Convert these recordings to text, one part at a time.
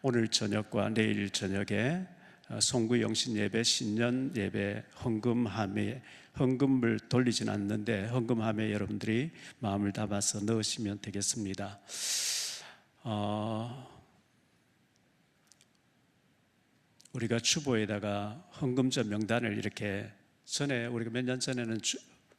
오늘 저녁과 내일 저녁에 송구 영신 예배, 신년 예배, 헌금을 돌리진 않는데 헌금함에 여러분들이 마음을 담아서 넣으시면 되겠습니다. 우리가 추보에다가 헌금자 명단을 이렇게 전에 우리가 몇 년 전에는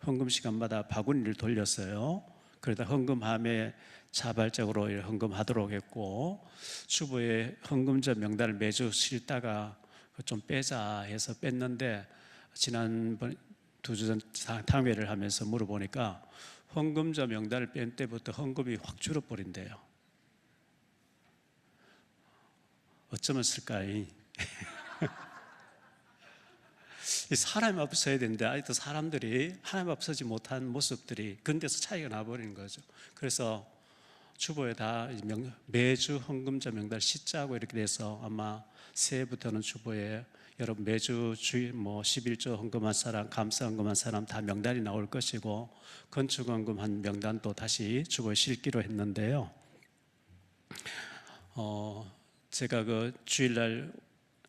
헌금 시간마다 바구니를 돌렸어요. 그러다 헌금함에 자발적으로 헌금하도록 했고, 추보에 헌금자 명단을 매주 실다가 좀 빼자 해서 뺐는데, 지난번 2주 전 당회를 하면서 물어보니까 헌금자 명단을 뺀 때부터 헌금이 확 줄어버린대요. 어쩌면 쓸까요? 사람이 없어야 되는데 아직도 사람들이 하나님 없어지 못한 모습들이 근데서 차이가 나버리는 거죠. 그래서 추보에 다 매주 헌금자 명단을 씻자고 이렇게 돼서 아마 새해부터는 추보에 여러분 매주 11조 헌금한 사람, 감사 헌금한 사람 다 명단이 나올 것이고, 건축 헌금한 명단도 다시 추보에 실기로 했는데요. 제가 그 주일날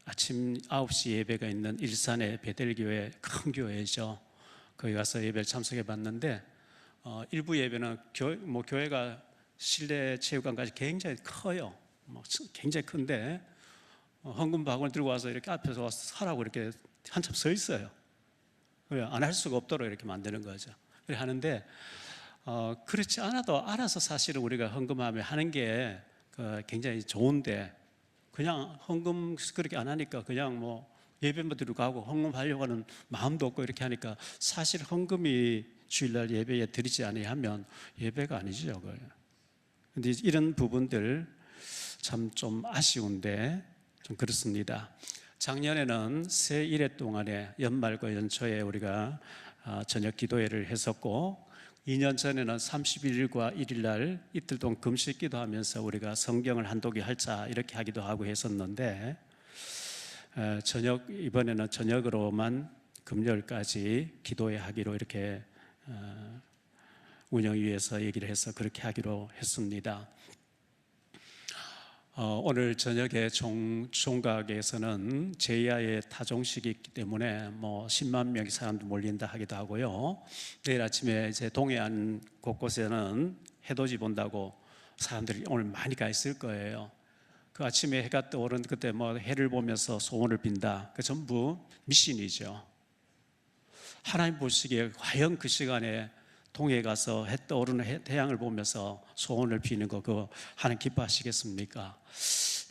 아침 9시 예배가 있는 일산의 베델교회, 큰 교회죠. 거기 가서 예배를 참석해 봤는데, 일부 예배는 교회가 실내 체육관까지 굉장히 커요. 굉장히 큰데 헌금 바구니 들고 와서 이렇게 앞에서 와서 하라고 이렇게 한참 서 있어요. 안 할 수가 없도록 이렇게 만드는 거죠. 그렇게 하는데 그렇지 않아도 알아서 사실은 우리가 헌금하며 하는 게 굉장히 좋은데, 그냥 헌금 그렇게 안 하니까 그냥 예배만 드리고 가고 헌금하려고 하는 마음도 없고 이렇게 하니까 사실 헌금이 주일날 예배에 드리지 아니하면 예배가 아니죠. 그런데 이런 부분들 참 좀 아쉬운데 좀 그렇습니다. 작년에는 새 1회 동안에 연말과 연초에 우리가 저녁 기도회를 했었고, 2년 전에는 31일과 1일날 이틀 동안 금식 기도하면서 우리가 성경을 한독이 할자 이렇게 하기도 하고 했었는데, 이번에는 저녁으로만 금요일까지 기도회 하기로 이렇게 운영위에서 얘기를 해서 그렇게 하기로 했습니다. 오늘 저녁에 종각에서는 제야의 타종식이 있기 때문에 10만 명의 사람도 몰린다 하기도 하고요. 내일 아침에 이제 동해안 곳곳에는 해돋이 본다고 사람들이 오늘 많이 가 있을 거예요. 그 아침에 해가 떠오른 그때 해를 보면서 소원을 빈다. 그 전부 미신이죠. 하나님 보시기에 과연 그 시간에 동해에 가서 해 떠오르는 태양을 보면서 소원을 비는 거 그거 하나님 기뻐하시겠습니까?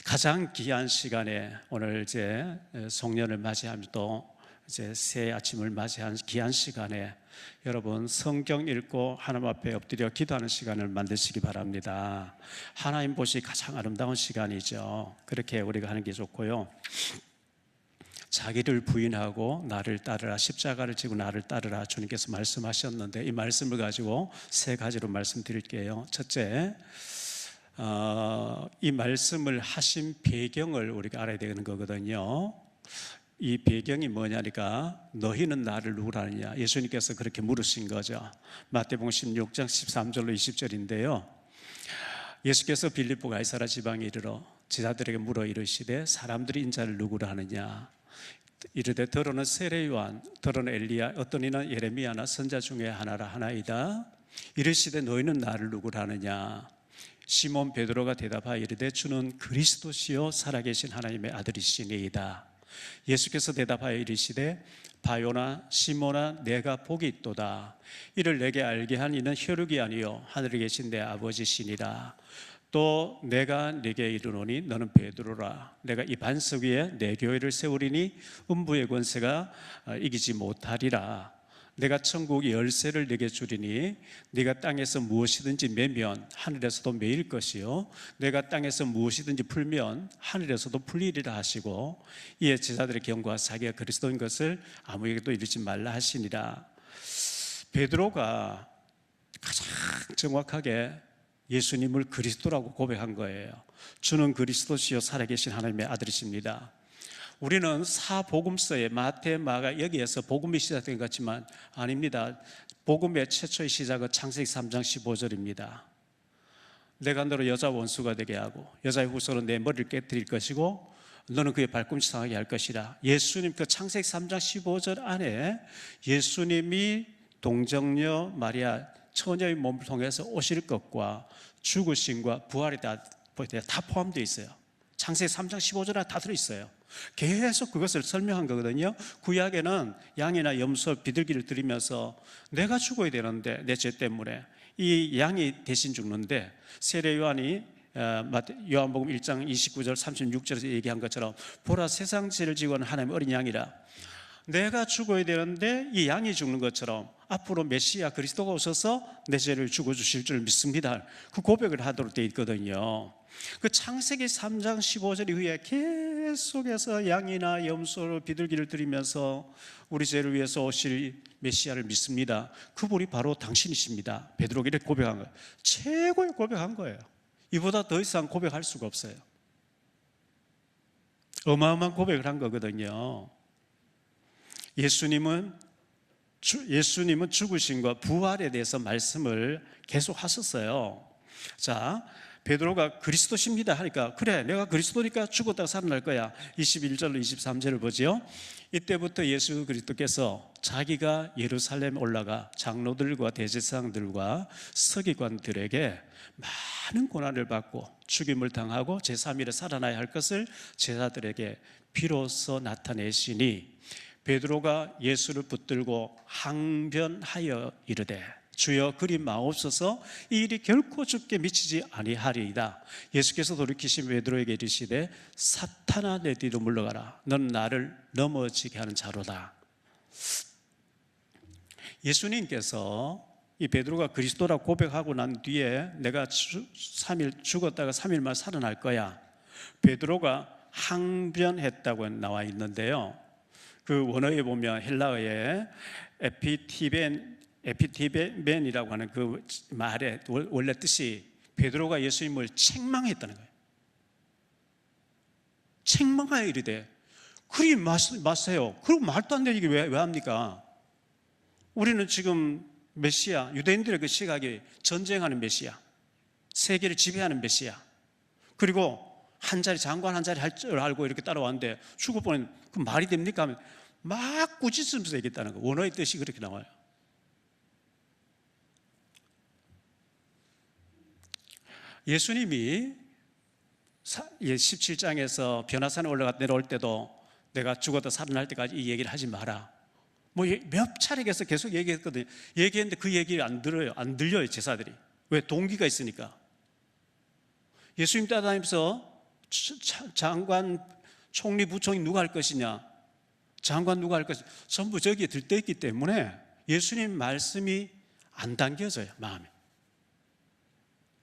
가장 귀한 시간에 오늘 이제 송년을 맞이하며 또 이제 새 아침을 맞이한 귀한 시간에 여러분 성경 읽고 하나님 앞에 엎드려 기도하는 시간을 만드시기 바랍니다. 하나님 보시 가장 아름다운 시간이죠. 그렇게 우리가 하는 게 좋고요. 자기를 부인하고 나를 따르라, 십자가를 지고 나를 따르라 주님께서 말씀하셨는데, 이 말씀을 가지고 세 가지로 말씀드릴게요. 첫째, 이 말씀을 하신 배경을 우리가 알아야 되는 거거든요. 이 배경이 뭐냐니까 너희는 나를 누구라 하느냐, 예수님께서 그렇게 물으신 거죠. 마태복음 16장 13절로 20절인데요 예수께서 빌립보 가이사라 지방에 이르러 제자들에게 물어 이르시되 사람들이 인자를 누구라 하느냐, 이르되 더러는 세례 요한, 더러는 엘리야, 어떤 이는 예레미야나 선자 중에 하나라 하나이다. 이르시되 너희는 나를 누구라 하느냐. 시몬 베드로가 대답하여 이르되 주는 그리스도시요 살아계신 하나님의 아들이시니이다. 예수께서 대답하여 이르시되 바요나 시몬아 내가 복이 있도다. 이를 내게 알게 한 이는 혈육이 아니요 하늘에 계신 내 아버지시니라. 또 내가 네게 이르노니 너는 베드로라. 내가 이 반석 위에 내 교회를 세우리니 음부의 권세가 이기지 못하리라. 내가 천국의 열쇠를 네게 주리니 네가 땅에서 무엇이든지 매면 하늘에서도 매일 것이요 내가 땅에서 무엇이든지 풀면 하늘에서도 풀리리라 하시고, 이에 제자들의 경고하 자기가 그리스도인 것을 아무에게도 이르지 말라 하시니라. 베드로가 가장 정확하게 예수님을 그리스도라고 고백한 거예요. 주는 그리스도시요 살아계신 하나님의 아들이십니다. 우리는 사복음서에 마태, 마가 여기에서 복음이 시작된 것 같지만 아닙니다. 복음의 최초의 시작은 창세기 3장 15절입니다. 내가 너를 여자 원수가 되게 하고 여자의 후손은 내 머리를 깨뜨릴 것이고 너는 그의 발꿈치 상하게 할 것이라. 예수님 그 창세기 3장 15절 안에 예수님이 동정녀 마리아 처녀의 몸을 통해서 오실 것과 죽으심과 부활이 다 포함되어 있어요. 창세기 3장 15절에 다 들어있어요. 계속 그것을 설명한 거거든요. 구약에는 양이나 염소, 비둘기를 드리면서 내가 죽어야 되는데 내 죄 때문에 이 양이 대신 죽는데, 세례 요한이 요한복음 1장 29절 36절에서 얘기한 것처럼 보라 세상 죄를 지고 하는 하나님의 어린 양이라. 내가 죽어야 되는데 이 양이 죽는 것처럼 앞으로 메시아 그리스도가 오셔서 내 죄를 죽어주실 줄 믿습니다. 그 고백을 하도록 되어 있거든요. 그 창세기 3장 15절 이후에 계속해서 양이나 염소를 비둘기를 드리면서 우리 죄를 위해서 오실 메시아를 믿습니다. 그분이 바로 당신이십니다. 베드로가 이렇게 고백한 거예요. 최고의 고백한 거예요. 이보다 더 이상 고백할 수가 없어요. 어마어마한 고백을 한 거거든요. 예수님은 죽으심과 부활에 대해서 말씀을 계속 하셨어요. 자, 베드로가 그리스도십니다 하니까 그래 내가 그리스도니까 죽었다가 살아날 거야. 21절로 23절을 보죠. 이때부터 예수 그리스도께서 자기가 예루살렘에 올라가 장로들과 대제사장들과 서기관들에게 많은 고난을 받고 죽임을 당하고 제3일에 살아나야 할 것을 제자들에게 비로소 나타내시니, 베드로가 예수를 붙들고 항변하여 이르되 주여 그리 마옵소서, 이 일이 결코 주께 미치지 아니하리이다. 예수께서 돌이키신 베드로에게 이르시되 사탄아 내 뒤로 물러가라. 너는 나를 넘어지게 하는 자로다. 예수님께서 이 베드로가 그리스도라고 고백하고 난 뒤에 내가 3일 죽었다가 3일만 살아날 거야, 베드로가 항변했다고 나와 있는데요. 그 원어에 보면 헬라어에 에피티벤이라고 하는 그 말의 원래 뜻이 베드로가 예수님을 책망했다는 거예요. 책망하여 이르되 그리 마세요. 그럼 말도 안 되는 얘기 왜 합니까? 우리는 지금 메시아, 유대인들의 그 시각이 전쟁하는 메시아, 세계를 지배하는 메시아, 그리고 한 자리 장관 한 자리 할 줄 알고 이렇게 따라왔는데 죽을 뻔했는데 그 말이 됩니까? 하면 막 꾸짖으면서 얘기했다는 거예요. 원어의 뜻이 그렇게 나와요. 예수님이 17장에서 변화산에 올라가 내려올 때도 내가 죽었다 살아날 때까지 이 얘기를 하지 마라, 뭐 몇 차례 계속 얘기했거든요. 얘기했는데 그 얘기를 안 들려요 제사들이. 왜? 동기가 있으니까. 예수님 따라다니면서 장관, 총리, 부총리 누가 할 것이냐, 장관 누가 할 것이냐, 전부 저기에 들떠있기 때문에 예수님 말씀이 안 당겨져요. 마음에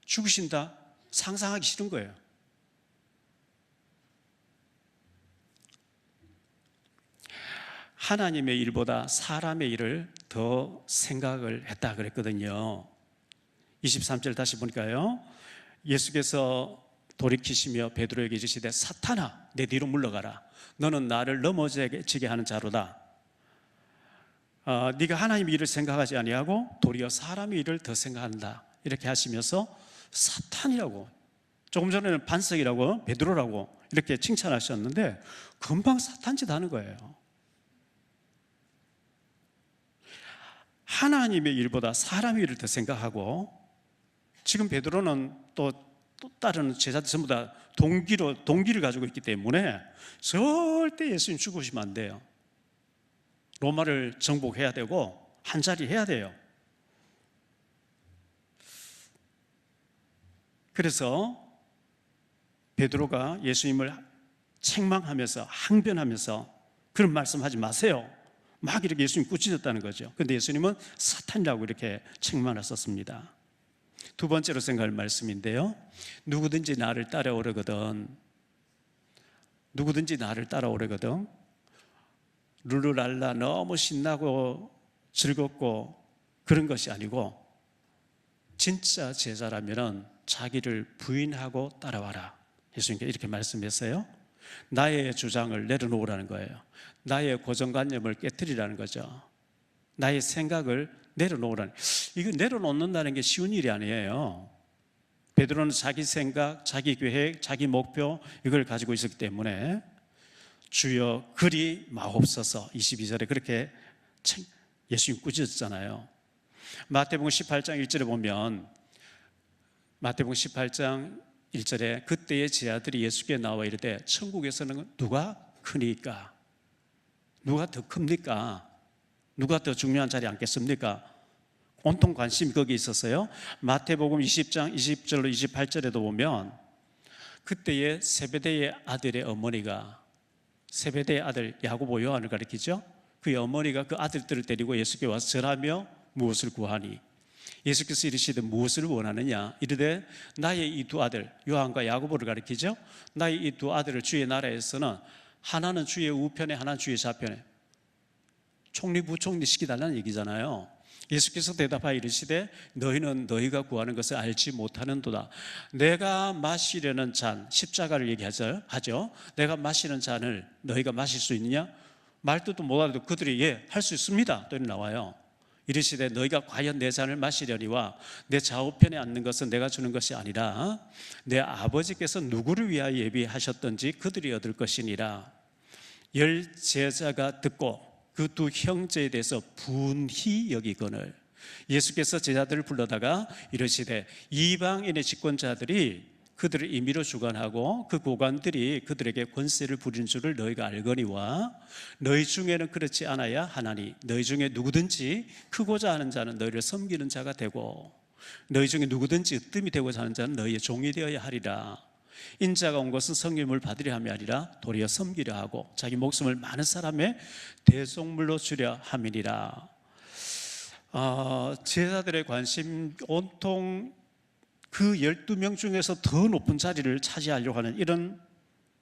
죽으신다 상상하기 싫은 거예요. 하나님의 일보다 사람의 일을 더 생각을 했다 그랬거든요. 23절 다시 보니까요, 예수께서 돌이키시며 베드로에게 이르시되 사탄아 내 뒤로 물러가라. 너는 나를 넘어지게 하는 자로다. 네가 하나님의 일을 생각하지 아니하고 도리어 사람의 일을 더 생각한다. 이렇게 하시면서 사탄이라고, 조금 전에는 반석이라고 베드로라고 이렇게 칭찬하셨는데 금방 사탄짓 하는 거예요. 하나님의 일보다 사람의 일을 더 생각하고, 지금 베드로는 또 다른 제자들 전부 다 동기를 가지고 있기 때문에 절대 예수님 죽으시면 안 돼요. 로마를 정복해야 되고 한 자리 해야 돼요. 그래서 베드로가 예수님을 책망하면서 항변하면서 그런 말씀하지 마세요, 막 이렇게 예수님 꾸짖었다는 거죠. 그런데 예수님은 사탄이라고 이렇게 책망하셨습니다. 두 번째로 생각할 말씀인데요, 누구든지 나를 따라오려거든 룰루랄라 너무 신나고 즐겁고 그런 것이 아니고, 진짜 제자라면 자기를 부인하고 따라와라. 예수님께 이렇게 말씀했어요. 나의 주장을 내려놓으라는 거예요. 나의 고정관념을 깨뜨리라는 거죠. 나의 생각을 내려놓으라는, 이거 내려놓는다는 게 쉬운 일이 아니에요. 베드로는 자기 생각, 자기 계획, 자기 목표 이걸 가지고 있었기 때문에 주여 그리 마옵소서 22절에 그렇게 예수님 꾸짖었잖아요. 마태복음 18장 1절에 보면 마태복음 18장 1절에 그때의 제자들이 예수께 나와 이르되 천국에서는 누가 크니까? 누가 더 큽니까? 누가 더 중요한 자리에 앉겠습니까? 온통 관심이 거기에 있었어요. 마태복음 20장 20절로 28절에도 보면 그때의 세베대의 아들의 어머니가 세베대의 아들 야고보 요한을 가리키죠. 그의 어머니가 그 아들들을 데리고 예수께 와서 절하며 무엇을 구하니? 예수께서 이르시되 무엇을 원하느냐? 이르되 나의 이 두 아들 요한과 야고보를 가리키죠. 나의 이 두 아들을 주의 나라에서는 하나는 주의 우편에 하나는 주의 좌편에 총리 부총리 시키달라는 얘기잖아요. 예수께서 대답하여 이르시되 너희는 너희가 구하는 것을 알지 못하는도다. 내가 마시려는 잔, 십자가를 얘기하죠. 내가 마시는 잔을 너희가 마실 수 있느냐? 말뜻도 못 알아도 그들이 예, 할 수 있습니다. 또 나와요. 이르시되 너희가 과연 내 잔을 마시려니와 내 좌우편에 앉는 것은 내가 주는 것이 아니라 내 아버지께서 누구를 위하여 예비하셨던지 그들이 얻을 것이니라. 열 제자가 듣고 그 두 형제에 대해서 분히 여기거늘 예수께서 제자들을 불러다가 이르시되 이방인의 집권자들이 그들을 임의로 주관하고 그 고관들이 그들에게 권세를 부리는 줄을 너희가 알거니와 너희 중에는 그렇지 않아야 하나니 너희 중에 누구든지 크고자 하는 자는 너희를 섬기는 자가 되고 너희 중에 누구든지 으뜸이 되고자 하는 자는 너희의 종이 되어야 하리라. 인자가 온 것은 성령을 받으려 함이 아니라 도리어 섬기려 하고 자기 목숨을 많은 사람의 대속물로 주려 함이니라. 제자들의 관심 온통 그 12명 중에서 더 높은 자리를 차지하려고 하는 이런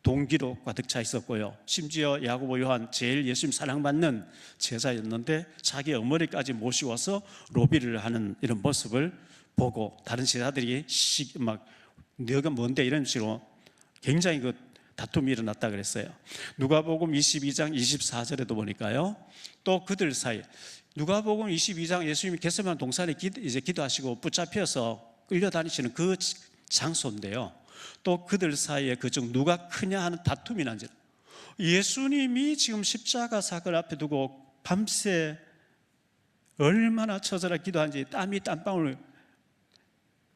동기로 가득 차 있었고요. 심지어 야고보 요한 제일 예수님 사랑받는 제자였는데 자기 어머니까지 모시고 와서 로비를 하는 이런 모습을 보고 다른 제자들이 막 너가 뭔데 이런 식으로 굉장히 그 다툼이 일어났다 그랬어요. 누가복음 22장 24절에도 보니까요. 또 그들 사이 누가복음 22장 예수님이 겟세마네 동산에 이제 기도하시고 붙잡혀서 끌려다니시는 그 장소인데요. 또 그들 사이에 그중 누가 크냐 하는 다툼이 난지 예수님이 지금 십자가 사건을 앞에 두고 밤새 얼마나 처절하게 기도한지 땀이 땀방울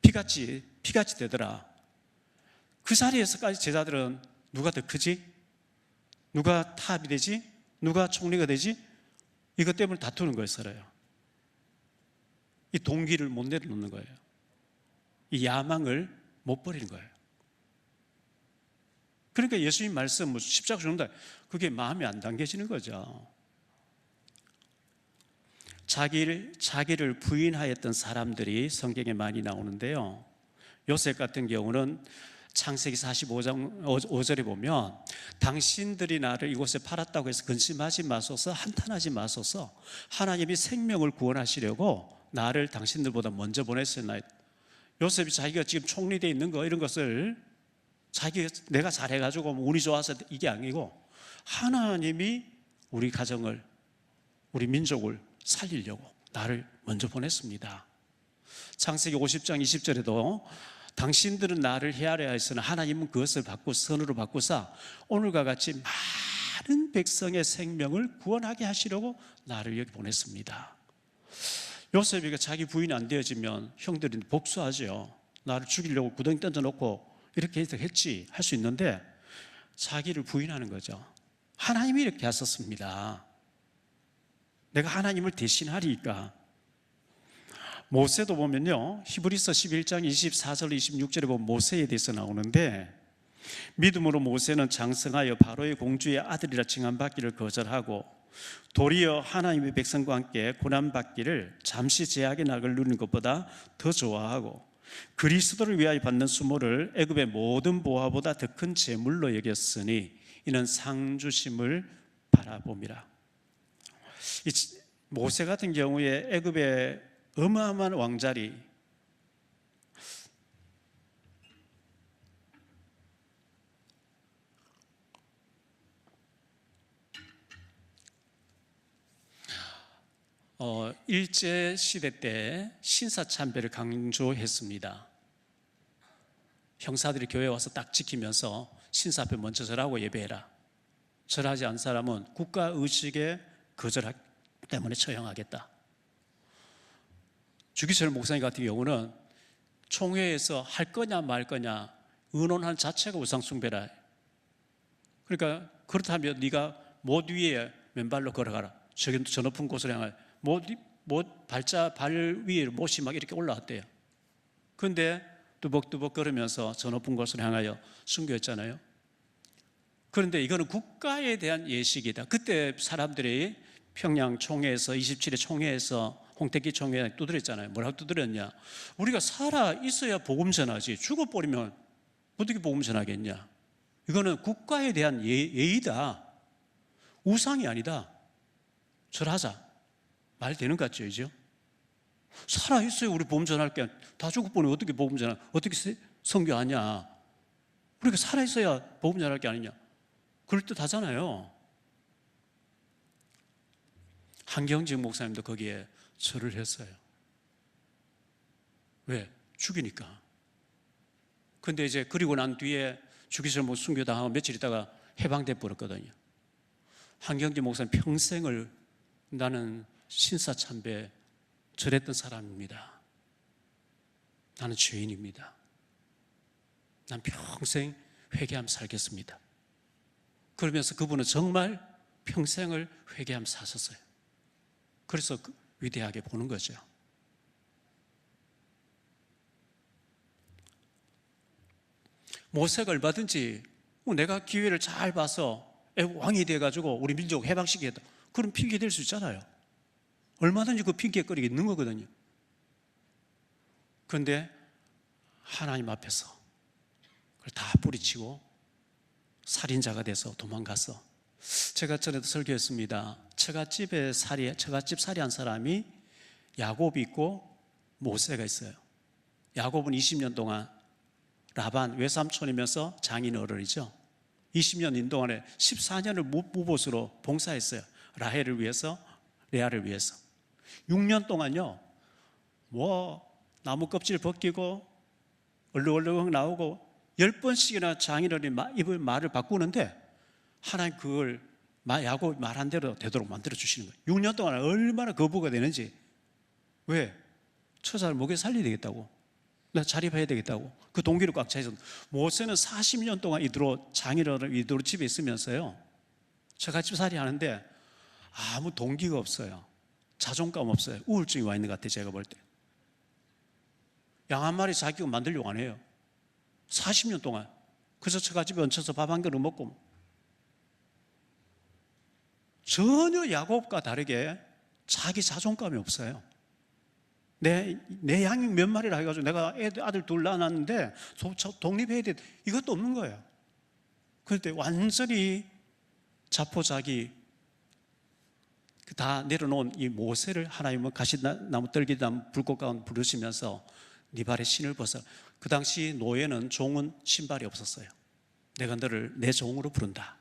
피같이 되더라. 그 자리에서까지 제자들은 누가 더 크지? 누가 탑이 되지? 누가 총리가 되지? 이것 때문에 다투는 거예요. 서로요. 이 동기를 못 내려놓는 거예요. 이 야망을 못 버리는 거예요. 그러니까 예수님 말씀 십자가 죽는다 그게 마음에 안 담겨지는 거죠. 자기를 부인하였던 사람들이 성경에 많이 나오는데요. 요셉 같은 경우는 창세기 45장 5절에 보면 당신들이 나를 이곳에 팔았다고 해서 근심하지 마소서 한탄하지 마소서 하나님이 생명을 구원하시려고 나를 당신들보다 먼저 보냈으나이다. 요셉이 자기가 지금 총리되어 있는 거 이런 것을 내가 잘해가지고 운이 좋아서 이게 아니고 하나님이 우리 가정을 우리 민족을 살리려고 나를 먼저 보냈습니다. 창세기 50장 20절에도 당신들은 나를 헤아려 하였으나 하나님은 그것을 선으로 바꾸사 오늘과 같이 많은 백성의 생명을 구원하게 하시려고 나를 여기 보냈습니다. 요셉이가 자기 부인이 안 되어지면 형들이 복수하죠. 나를 죽이려고 구덩이 던져놓고 이렇게 했지 할 수 있는데 자기를 부인하는 거죠. 하나님이 이렇게 하셨습니다. 내가 하나님을 대신하리까. 모세도 보면요 히브리서 11장 24절 26절에 보면 모세에 대해서 나오는데 믿음으로 모세는 장성하여 바로의 공주의 아들이라 칭함받기를 거절하고 도리어 하나님의 백성과 함께 고난받기를 잠시 제약의 낙을 누리는 것보다 더 좋아하고 그리스도를 위하여 받는 수모를 애굽의 모든 보화보다 더 큰 재물로 여겼으니 이는 상 주심을 바라봄이라. 모세 같은 경우에 애굽의 어마어마한 왕자리 일제 시대 때 신사참배를 강조했습니다. 형사들이 교회에 와서 딱 지키면서 신사 앞에 먼저 절하고 예배해라. 절하지 않은 사람은 국가의식에 거절하기 때문에 처형하겠다. 주기철 목사님 같은 경우는 총회에서 할 거냐 말 거냐 의논하는 자체가 우상숭배라. 그러니까 그렇다면 네가 못 위에 맨발로 걸어가라. 저 높은 곳을 향하여 발 위에 못이 막 이렇게 올라왔대요. 그런데 뚜벅뚜벅 걸으면서 저 높은 곳을 향하여 순교했잖아요. 그런데 이거는 국가에 대한 예식이다. 그때 사람들이 평양 총회에서 27회 총회에서 홍택기 총회에 두드렸잖아요. 뭐라고 두드렸냐? 우리가 살아 있어야 복음 전하지 죽어버리면 어떻게 복음 전하겠냐? 이거는 국가에 대한 예의다. 우상이 아니다. 절하자. 말 되는 것 같죠, 이죠? 살아 있어야 우리 복음 전할 게 다 죽어버리면 어떻게 복음 전하? 어떻게 선교하냐? 우리가 살아 있어야 복음 전할 게 아니냐? 그럴 듯 하잖아요. 한경직 목사님도 거기에 절을 했어요. 왜? 죽이니까. 근데 이제 그리고 난 뒤에 주기철 목 순교당하고 며칠 있다가 해방돼 버렸거든요. 한경직 목사님 평생을 나는 신사참배 절했던 사람입니다. 나는 죄인입니다. 난 평생 회개하며 살겠습니다. 그러면서 그분은 정말 평생을 회개하며 사셨어요. 그래서 위대하게 보는 거죠. 모세가 얼마든지 내가 기회를 잘 봐서 왕이 돼가지고 우리 민족 해방시키겠다. 그럼 핑계 댈 수 있잖아요. 얼마든지 그 핑계거리가 있는 거거든요. 그런데 하나님 앞에서 그걸 다 뿌리치고 살인자가 돼서 도망가서, 제가 전에도 설교했습니다. 처갓집 살이한 사람이 야곱이 있고 모세가 있어요. 야곱은 20년 동안 라반 외삼촌이면서 장인 어른이죠. 20년 인동안에 14년을 무보수로 봉사했어요. 라헬을 위해서, 레아를 위해서. 6년 동안요, 나무 껍질 벗기고 얼렁얼렁 나오고 10번씩이나 장인어른이 입을 말을 바꾸는데 하나님 그걸 야곱이 말한 대로 되도록 만들어 주시는 거예요. 6년 동안 얼마나 거부가 되는지. 왜? 처자를 먹여 살려야 되겠다고, 나 자립해야 되겠다고 그 동기로 꽉 차 있었는데, 모세는 40년 동안 장인어른 이대로 집에 있으면서요 처갓집 살이 하는데 아무 동기가 없어요. 자존감 없어요. 우울증이 와 있는 것 같아요. 제가 볼 때 양 한 마리 자기가 만들려고 안 해요. 40년 동안 그래서 처갓집에 얹혀서 밥 한 그릇 먹고, 전혀 야곱과 다르게 자기 자존감이 없어요. 내 양이 몇 마리라 해가지고 내가 아들 둘 낳았는데 독립해야 돼, 이것도 없는 거예요. 그런데 완전히 자포자기 다 내려놓은 이 모세를 하나님은 가시나무 떨기나무 불꽃 가운데 부르시면서 네 발에 신을 벗어. 그 당시 노예는 종은 신발이 없었어요. 내가 너를 내 종으로 부른다.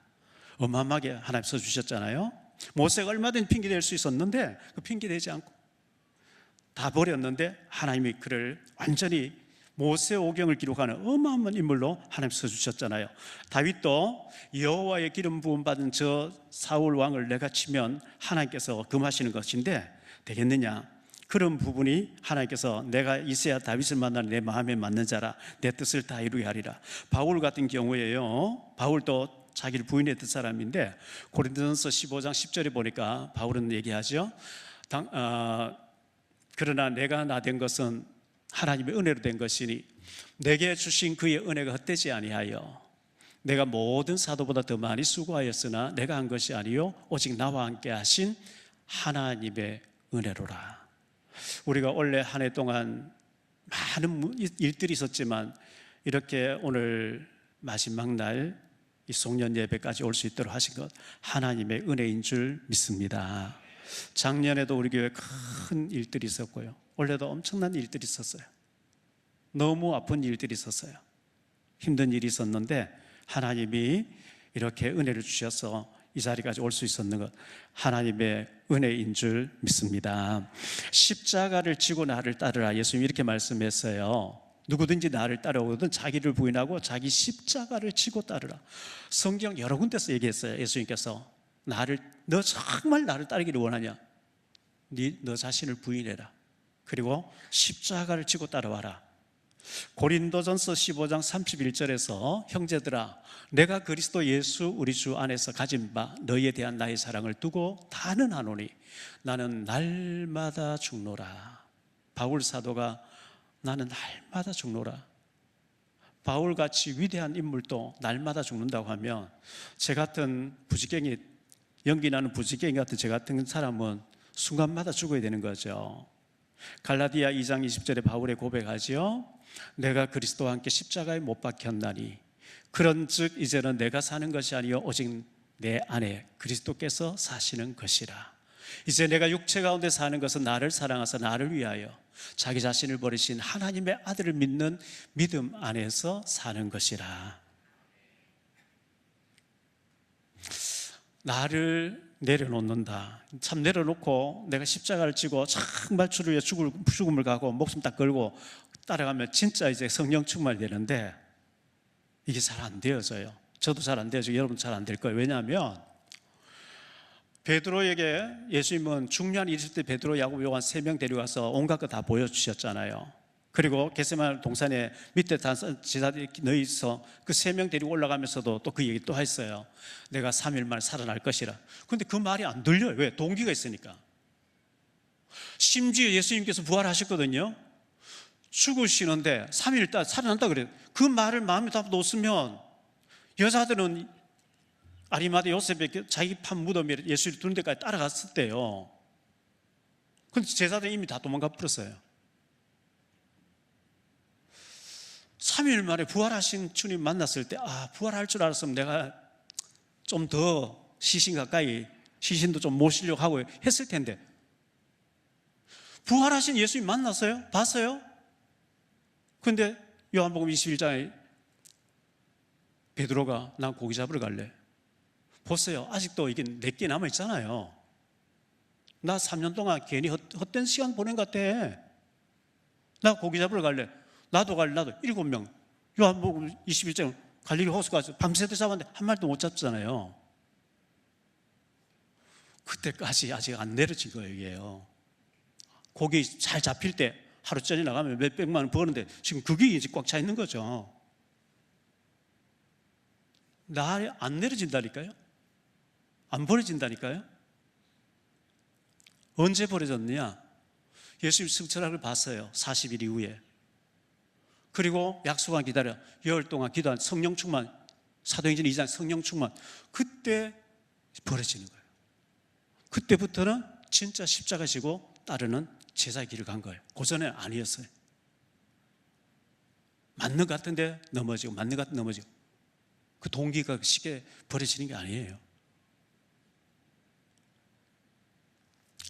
어마어마하게 하나님 써주셨잖아요. 모세가 얼마든지 핑계댈 수 있었는데 그 핑계대지 않고 다 버렸는데 하나님이 그를 완전히 모세오경을 기록하는 어마어마한 인물로 하나님 써주셨잖아요. 다윗도 여호와의 기름 부음 받은 저 사울 왕을 내가 치면 하나님께서 금하시는 것인데 되겠느냐? 그런 부분이 하나님께서 내가 이새야 다윗을 만나는 내 마음에 맞는 자라, 내 뜻을 다 이루게 하리라. 바울 같은 경우에요, 바울도 자기를 부인했던 사람인데 고린도전서 15장 10절에 보니까 바울은 얘기하죠. 그러나 내가 나 된 것은 하나님의 은혜로 된 것이니 내게 주신 그의 은혜가 헛되지 아니하여 내가 모든 사도보다 더 많이 수고하였으나 내가 한 것이 아니요 오직 나와 함께 하신 하나님의 은혜로라. 우리가 올해 한 해 동안 많은 일들이 있었지만 이렇게 오늘 마지막 날 이 송년 예배까지 올 수 있도록 하신 것 하나님의 은혜인 줄 믿습니다. 작년에도 우리 교회 큰 일들이 있었고요, 올해도 엄청난 일들이 있었어요. 너무 아픈 일들이 있었어요. 힘든 일이 있었는데 하나님이 이렇게 은혜를 주셔서 이 자리까지 올 수 있었는 것 하나님의 은혜인 줄 믿습니다. 십자가를 지고 나를 따르라. 예수님이 이렇게 말씀했어요. 누구든지 나를 따라오거든 자기를 부인하고 자기 십자가를 지고 따르라. 성경 여러 군데서 얘기했어요. 예수님께서 너 정말 나를 따르기를 원하냐? 너 자신을 부인해라. 그리고 십자가를 지고 따라와라. 고린도전서 15장 31절에서 형제들아 내가 그리스도 예수 우리 주 안에서 가진 바 너희에 대한 나의 사랑을 두고 단언하노니 나는 날마다 죽노라. 바울 사도가 나는 날마다 죽노라. 바울같이 위대한 인물도 날마다 죽는다고 하면 제 같은 부지깽이, 연기나는 부지깽이 같은 제 같은 사람은 순간마다 죽어야 되는 거죠. 갈라디아 2장 20절에 바울의 고백하지요. 내가 그리스도와 함께 십자가에 못 박혔나니 그런즉 이제는 내가 사는 것이 아니요 오직 내 안에 그리스도께서 사시는 것이라. 이제 내가 육체 가운데 사는 것은 나를 사랑하사 나를 위하여 자기 자신을 버리신 하나님의 아들을 믿는 믿음 안에서 사는 것이라. 나를 내려놓는다. 참 내려놓고 내가 십자가를 지고 정말 주를 위해 죽음을 가고 목숨 딱 걸고 따라가면 진짜 이제 성령 충만이 되는데 이게 잘 안 되어져요. 저도 잘 안 되어지고 여러분 잘 안 될 거예요. 왜냐하면 베드로에게 예수님은 중요한 일일 때 베드로, 야고보, 요한 3명 데려가서 온갖 거 다 보여주셨잖아요. 그리고 겟세마네 동산에 밑에 제자들이 너희서 그 3명 데리고 올라가면서도 또 그 얘기 또 했어요. 내가 3일 만에 살아날 것이라. 그런데 그 말이 안 들려요. 왜? 동기가 있으니까. 심지어 예수님께서 부활하셨거든요. 죽으시는데 3일 있다 살아난다 그래요. 그 말을 마음에 다 놓으면 여자들은 아리마대 요셉의 자기 판 무덤에 예수를 두는 데까지 따라갔을 때요. 근데 제자들이 이미 다 도망가 버렸어요. 3일 만에 부활하신 주님 만났을 때 부활할 줄 알았으면 내가 좀 더 시신 가까이 시신도 좀 모시려고 하고 했을 텐데 부활하신 예수님 만났어요? 봤어요? 근데 요한복음 21장에 베드로가 난 고기 잡으러 갈래. 보세요. 아직도 이게 내게 남아있잖아요. 나 3년 동안 괜히 헛된 시간 보낸 것 같아. 나 고기 잡으러 갈래. 나도 갈래. 나도 7명. 요한복음 21장 갈릴리 호수 가서 밤새도 잡았는데 한 마리도 못 잡잖아요. 그때까지 아직 안 내려진 거예요. 이게요. 고기 잘 잡힐 때 하루 전에 나가면 몇 백만 원 버는데 지금 그게 이제 꽉 차 있는 거죠. 나 안 내려진다니까요. 안 버려진다니까요. 언제 버려졌느냐? 예수님 승천학을 봤어요. 40일 이후에. 그리고 약속한 기다려 열흘 동안 기도한 성령 충만, 사도행전 2장 성령 충만, 그때 버려지는 거예요. 그때부터는 진짜 십자가 지고 따르는 제자의 길을 간 거예요. 그전에는 아니었어요. 맞는 것 같은데 넘어지고 맞는 것 같은데 넘어지고 그 동기가 쉽게 버려지는 게 아니에요.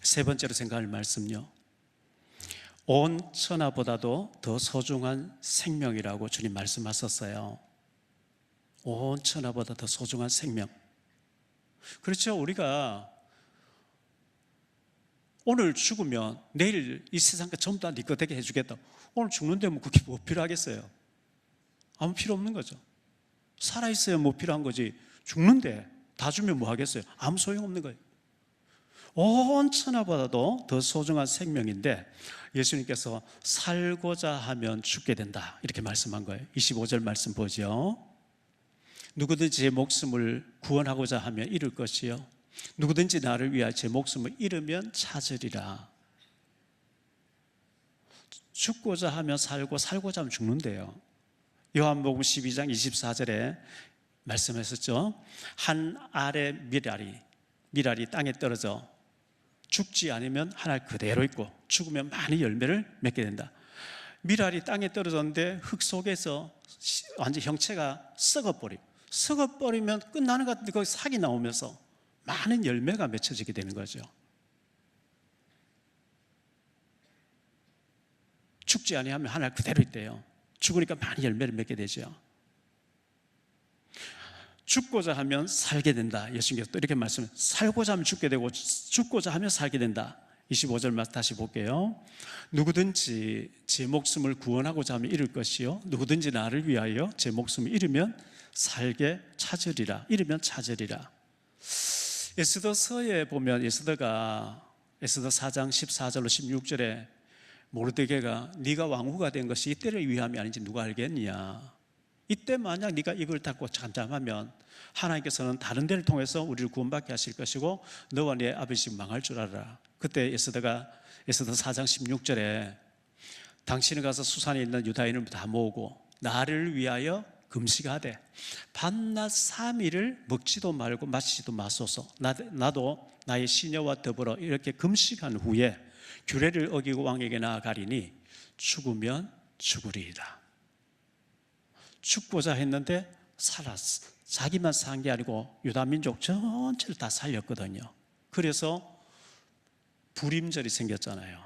세 번째로 생각할 말씀요, 온 천하보다도 더 소중한 생명이라고 주님 말씀하셨어요. 온 천하보다 더 소중한 생명. 그렇죠. 우리가 오늘 죽으면 내일 이 세상과 전부 다 네 거 되게 해주겠다. 오늘 죽는데 뭐 그게 뭐 필요하겠어요? 아무 필요 없는 거죠. 살아있어야 뭐 필요한 거지. 죽는데 다 주면 뭐 하겠어요? 아무 소용없는 거예요. 온 천하보다도 더 소중한 생명인데 예수님께서 살고자 하면 죽게 된다 이렇게 말씀한 거예요. 25절 말씀 보죠. 누구든지 제 목숨을 구원하고자 하면 잃을 것이요 누구든지 나를 위하여 제 목숨을 잃으면 찾으리라. 죽고자 하면 살고 살고자 하면 죽는데요. 요한복음 12장 24절에 말씀하셨죠. 한 알의 미랄이 땅에 떨어져 죽지 않으면 한 알 그대로 있고 죽으면 많이 열매를 맺게 된다. 미랄이 땅에 떨어졌는데 흙 속에서 완전 형체가 썩어버리면 끝나는 것 같은데 거기 삭이 나오면서 많은 열매가 맺혀지게 되는 거죠. 죽지 아니하면 한 알 그대로 있대요. 죽으니까 많이 열매를 맺게 되죠. 죽고자 하면 살게 된다. 예수님께서 또 이렇게 말씀해요. 살고자 하면 죽게 되고 죽고자 하면 살게 된다. 25절 말씀 다시 볼게요. 누구든지 제 목숨을 구원하고자 하면 잃을 것이요 누구든지 나를 위하여 제 목숨을 잃으면 살게 찾으리라. 잃으면 찾으리라. 에스더서에 보면 에스더가 에스더 4장 14절로 16절에 모르드게가 네가 왕후가 된 것이 이때를 위함이 아닌지 누가 알겠냐. 이때 만약 네가 입을 닫고 잠잠하면 하나님께서는 다른 데를 통해서 우리를 구원받게 하실 것이고 너와 네 아버지 망할 줄 알아라. 그때 에스더가 에스더 4장 16절에 당신은 가서 수산에 있는 유다인을 다 모으고 나를 위하여 금식하되 밤낮 3일을 먹지도 말고 마시지도 마소서. 나도 나의 시녀와 더불어 이렇게 금식한 후에 규례를 어기고 왕에게 나아가리니 죽으면 죽으리이다. 죽고자 했는데 살았어. 자기만 산 게 아니고 유다민족 전체를 다 살렸거든요. 그래서 불임절이 생겼잖아요.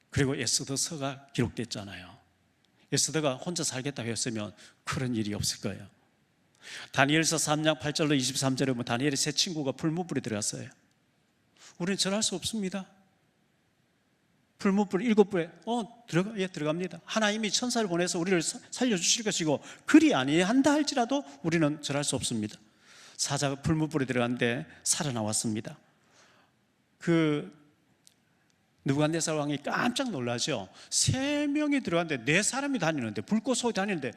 그리고 에스더서가 기록됐잖아요. 에스더가 혼자 살겠다고 했으면 그런 일이 없을 거예요. 다니엘서 3장 8절로 23절에 보면 다니엘의 세 친구가 풀무불에 들어갔어요. 우리는 절할 수 없습니다. 풀무불 7불에 들어갑니다. 하나님이 천사를 보내서 우리를 살려주실 것이고 그리 아니한다 할지라도 우리는 절할 수 없습니다. 사자가 풀무불에 들어갔는데 살아나왔습니다. 느부갓네살 왕이 깜짝 놀라죠. 3명이 들어갔는데 4사람이 다니는데 불꽃 속에 다니는데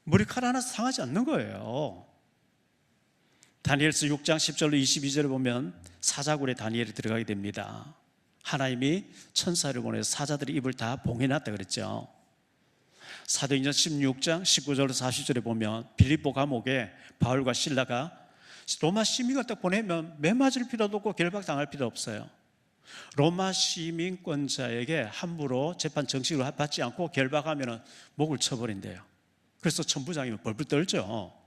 머리카락 하나 상하지 않는 거예요. 다니엘서 6장 10절로 22절에 보면 사자굴에 다니엘이 들어가게 됩니다. 하나님이 천사를 보내서 사자들의 입을 다 봉해놨다 그랬죠. 사도행전 16장 19절로 40절에 보면 빌립보 감옥에 바울과 실라가 로마 시민을 딱 보내면 매 맞을 필요도 없고 결박당할 필요 없어요. 로마 시민권자에게 함부로 재판 정식으로 받지 않고 결박하면 목을 쳐버린대요. 그래서 천부장이면 벌벌 떨죠.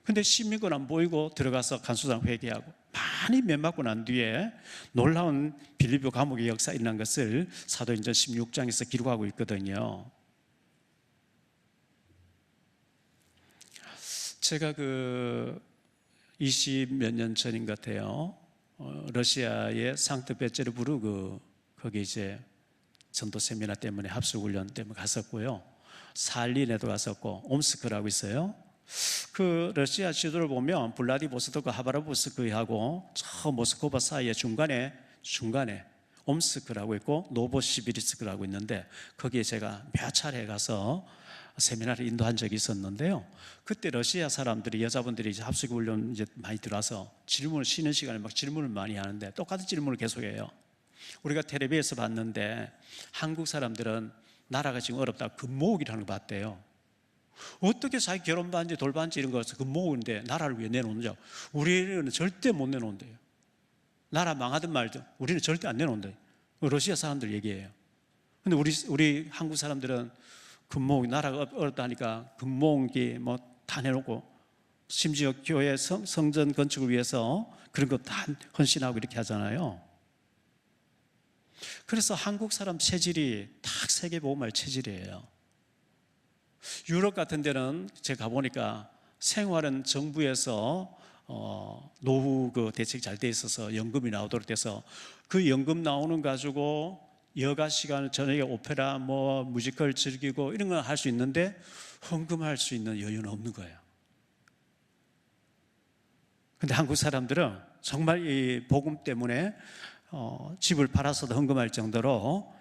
근데 시민권 안 보이고 들어가서 간수장 회개하고 많이 매 맞고 난 뒤에 놀라운 빌립보 감옥의 역사가 일어난 것을 사도행전 16장에서 기록하고 있거든요. 제가 20몇 년 전인 것 같아요. 러시아의 상트페테르부르크 거기 이제 전도 세미나 때문에 합숙훈련 때문에 갔었고요. 살린에도 갔었고 옴스크라고 있어요. 그 러시아 지도를 보면 블라디보스토크 하바르브스크하고 저 모스크바 사이에 중간에 옴스크라고 있고 노보시비리스크라고 있는데 거기에 제가 몇 차례 가서 세미나를 인도한 적이 있었는데요. 그때 러시아 사람들이 여자분들이 이제 합숙훈련 이제 많이 들어와서 질문을 쉬는 시간에 막 질문을 많이 하는데 똑같은 질문을 계속해요. 우리가 텔레비에서 봤는데 한국 사람들은 나라가 지금 어렵다 금모으기라는 거 봤대요. 어떻게 자기 결혼 반지 돌반지 이런 거에서 금모으는데 나라를 위해 내놓는지 우리는 절대 못 내놓는데요. 나라 망하든 말든 우리는 절대 안 내놓는데 러시아 사람들 얘기해요. 근데 우리 한국 사람들은 금모으기 나라가 어렵다니까 금모으기 뭐 다 내놓고 심지어 교회 성전 건축을 위해서 그런 거 다 헌신하고 이렇게 하잖아요. 그래서 한국 사람 체질이 딱 세계복음화의 체질이에요. 유럽 같은 데는 제가 가보니까 생활은 정부에서 노후 대책이 잘 돼 있어서 연금이 나오도록 돼서 그 연금 나오는 가지고 여가 시간 저녁에 오페라 뮤지컬 즐기고 이런 건 할 수 있는데 헌금할 수 있는 여유는 없는 거예요. 근데 한국 사람들은 정말 이 복음 때문에 집을 팔아서도 헌금할 정도로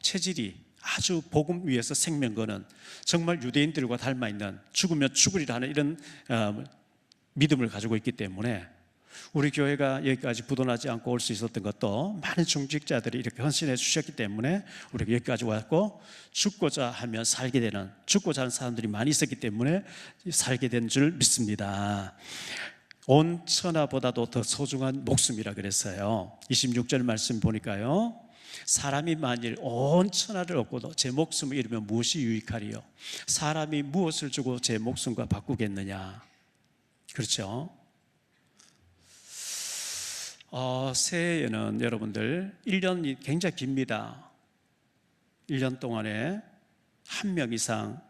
체질이 아주 복음 위에서 생명 거는 정말 유대인들과 닮아 있는 죽으면 죽으리라 하는 이런 믿음을 가지고 있기 때문에 우리 교회가 여기까지 부도나지 않고 올 수 있었던 것도 많은 중직자들이 이렇게 헌신해 주셨기 때문에 우리가 여기까지 왔고 죽고자 하면 살게 되는 죽고자 하는 사람들이 많이 있었기 때문에 살게 된 줄 믿습니다. 온 천하보다도 더 소중한 목숨이라 그랬어요. 26절 말씀 보니까요. 사람이 만일 온 천하를 얻고도 제 목숨을 잃으면 무엇이 유익하리요? 사람이 무엇을 주고 제 목숨과 바꾸겠느냐? 그렇죠? 새해에는 여러분들 1년이 굉장히 깁니다. 1년 동안에 1명 이상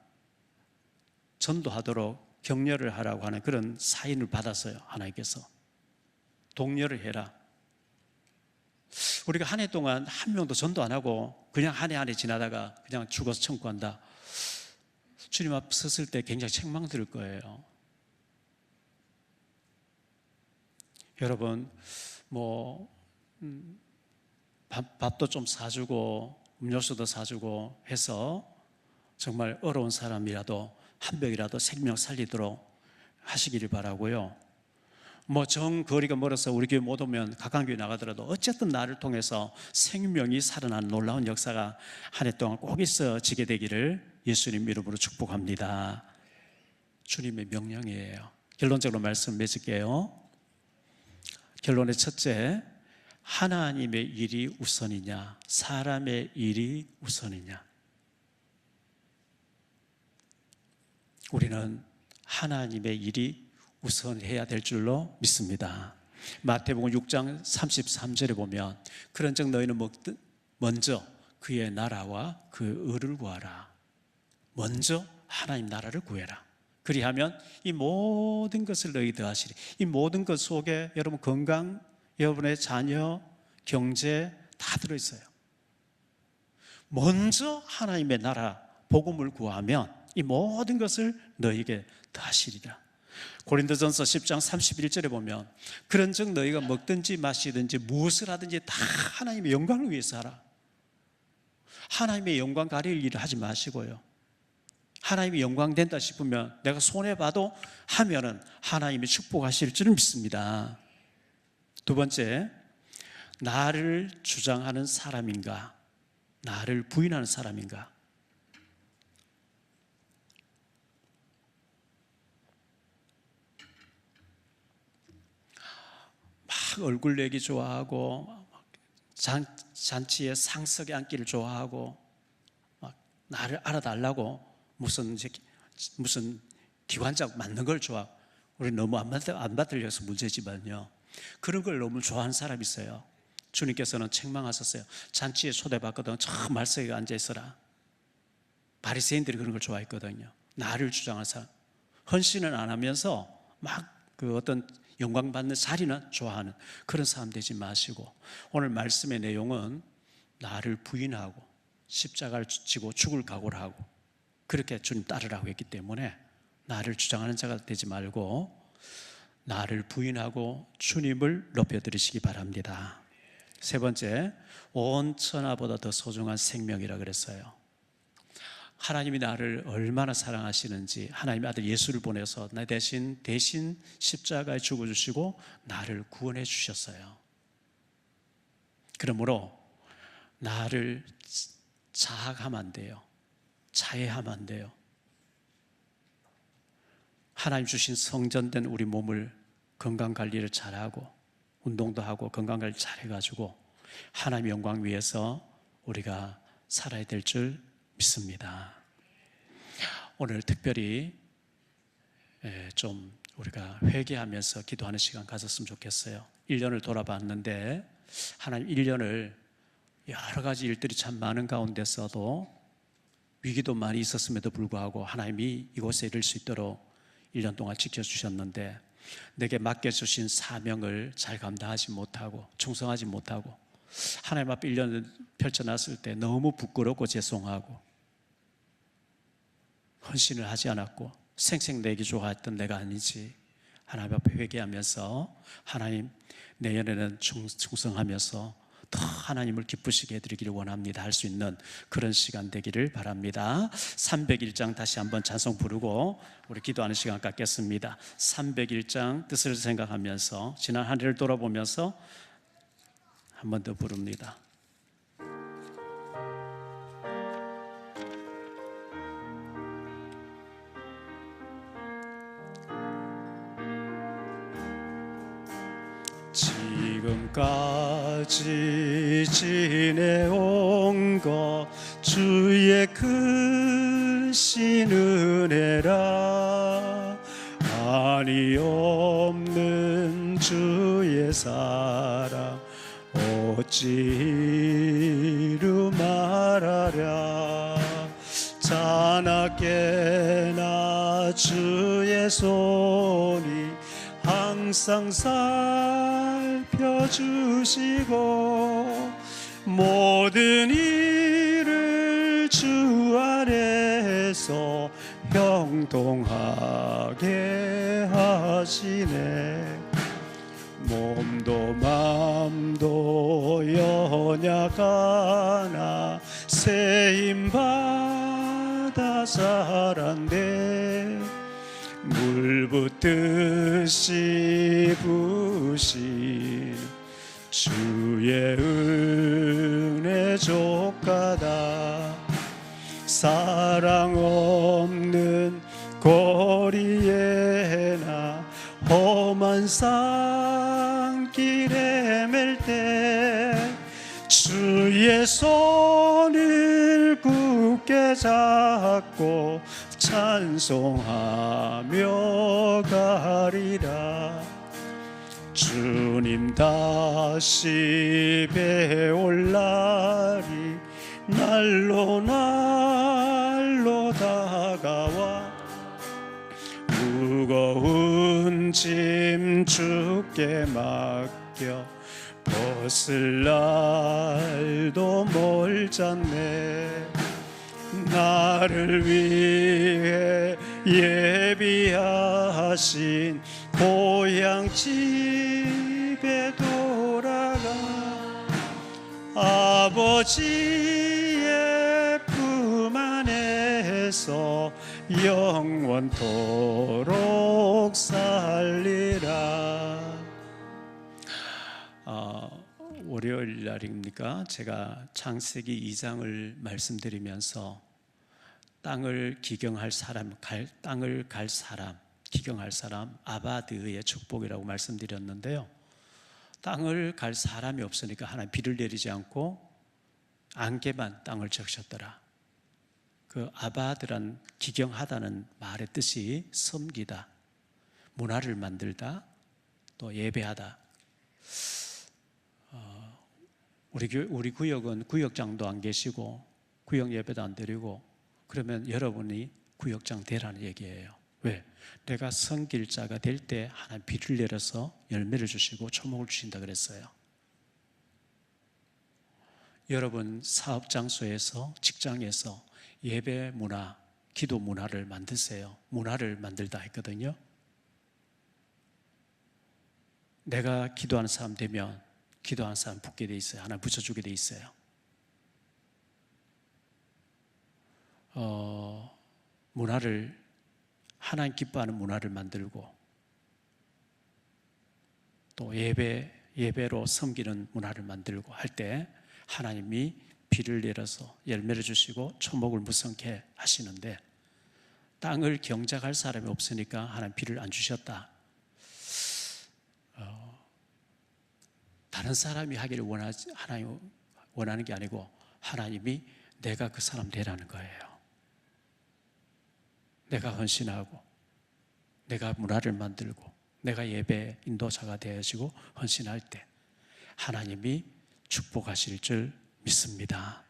전도하도록 격려를 하라고 하는 그런 사인을 받았어요. 하나님께서 동료를 해라. 우리가 한 해 동안 한 명도 전도 안 하고 그냥 한 해 지나다가 그냥 죽어서 천국한다. 주님 앞 섰을 때 굉장히 책망 들을 거예요. 여러분, 밥도 좀 사주고 음료수도 사주고 해서 정말 어려운 사람이라도 한 병이라도 생명 살리도록 하시기를 바라고요. 정 거리가 멀어서 우리 교회 못 오면 각광교회 나가더라도 어쨌든 나를 통해서 생명이 살아나는 놀라운 역사가 한 해 동안 꼭 있어지게 되기를 예수님 이름으로 축복합니다. 주님의 명령이에요. 결론적으로 말씀 맺을게요. 결론의 첫째, 하나님의 일이 우선이냐, 사람의 일이 우선이냐. 우리는 하나님의 일이 우선해야 될 줄로 믿습니다. 마태복음 6장 33절에 보면 그런즉 너희는 먼저 그의 나라와 그 의를 구하라. 먼저 하나님 나라를 구해라. 그리하면 이 모든 것을 너희 더하시리. 이 모든 것 속에 여러분 건강, 여러분의 자녀, 경제 다 들어있어요. 먼저 하나님의 나라, 복음을 구하면 이 모든 것을 너희에게 더하시리라. 고린도전서 10장 31절에 보면 그런즉 너희가 먹든지 마시든지 무엇을 하든지 다 하나님의 영광을 위해서 하라. 하나님의 영광 가릴 일을 하지 마시고요. 하나님이 영광 된다 싶으면 내가 손해봐도 하면은 하나님이 축복하실 줄 믿습니다. 두 번째, 나를 주장하는 사람인가, 나를 부인하는 사람인가. 막 얼굴 내기 좋아하고 잔치에 상석에 앉기를 좋아하고 막 나를 알아달라고 무슨 기관장 맞는 걸 좋아하고, 우리 너무 안 받으려서 문제지만요, 그런 걸 너무 좋아하는 사람이 있어요. 주님께서는 책망하셨어요. 잔치에 초대받거든 저 말석에 앉아있어라. 바리새인들이 그런 걸 좋아했거든요. 나를 주장하는 사람, 헌신은 안 하면서 막 그 어떤 영광 받는 자리는 좋아하는 그런 사람 되지 마시고, 오늘 말씀의 내용은 나를 부인하고 십자가를 지고 죽을 각오를 하고 그렇게 주님 따르라고 했기 때문에 나를 주장하는 자가 되지 말고 나를 부인하고 주님을 높여드리시기 바랍니다. 세 번째, 온 천하보다 더 소중한 생명이라 그랬어요. 하나님이 나를 얼마나 사랑하시는지 하나님의 아들 예수를 보내서 나 대신 십자가에 죽어주시고 나를 구원해 주셨어요. 그러므로 나를 자학하면 안 돼요. 자해하면 안 돼요. 하나님 주신 성전된 우리 몸을 건강관리를 잘하고 운동도 하고 건강관리 잘해가지고 하나님의 영광 위해서 우리가 살아야 될 줄 믿습니다. 오늘 특별히 좀 우리가 회개하면서 기도하는 시간 가졌으면 좋겠어요. 1년을 돌아봤는데 하나님 1년을 여러 가지 일들이 참 많은 가운데서도 위기도 많이 있었음에도 불구하고 하나님이 이곳에 이를 수 있도록 1년 동안 지켜주셨는데 내게 맡겨주신 사명을 잘 감당하지 못하고 충성하지 못하고 하나님 앞에 1년을 펼쳐놨을 때 너무 부끄럽고 죄송하고 헌신을 하지 않았고 생색내기 좋아했던 내가 아니지, 하나님 앞에 회개하면서 하나님 내년에는 충성하면서 더 하나님을 기쁘시게 해드리기를 원합니다 할 수 있는 그런 시간 되기를 바랍니다. 301장 다시 한번 찬송 부르고 우리 기도하는 시간 갖겠습니다. 301장 뜻을 생각하면서 지난 한 해를 돌아보면서 한 번 더 부릅니다. 지금까지 지내온 것 주의 크신 은혜라, 한이 없는 주의 사랑 어찌 이루 말하랴. 자나깨나 주의 손이 항상 살펴주시고 모든 일을 주 안에서 형통하게 하시네. 몸도 맘도 연약하나 세임받아 자란대. 물 붓듯이 부신 주의 은혜 족하다. 사랑 없는 거리에나 험한 산길에 맬 때 주의 손을 굳게 잡고 찬송하며 가리라. 주님 다시 배올 날이 날로 날로 다가와 무거운 짐 주께 맡겨 벗을 날도 멀잖네. 나를 위해 예비하신 고향 집에 돌아가 아버지의 품 안에서 영원토록 살리라. 월요일 날입니까? 제가 창세기 2장을 말씀드리면서 땅을 기경할 사람, 땅을 갈 사람, 기경할 사람, 아바드의 축복이라고 말씀드렸는데요. 땅을 갈 사람이 없으니까 하나님 비를 내리지 않고 안개만 땅을 적셨더라. 그 아바드란 기경하다는 말의 뜻이 섬기다, 문화를 만들다, 또 예배하다. 우리 구역은 구역장도 안 계시고 구역 예배도 안 드리고, 그러면 여러분이 구역장 되라는 얘기예요. 왜? 내가 성길자가 될 때 하나님 비를 내려서 열매를 주시고 초목을 주신다 그랬어요. 여러분 사업 장소에서, 직장에서 예배 문화, 기도 문화를 만드세요. 문화를 만들다 했거든요. 내가 기도하는 사람 되면 기도하는 사람 붙게 돼 있어요. 하나 붙여주게 돼 있어요. 문화를, 하나님 기뻐하는 문화를 만들고 또 예배로 섬기는 문화를 만들고 할 때 하나님이 비를 내려서 열매를 주시고 초목을 무성케 하시는데, 땅을 경작할 사람이 없으니까 하나님 비를 안 주셨다. 다른 사람이 하기를 하나님 원하는 게 아니고 하나님이 내가 그 사람 되라는 거예요. 내가 헌신하고 내가 문화를 만들고 내가 예배 인도자가 되어지고 헌신할 때 하나님이 축복하실 줄 믿습니다.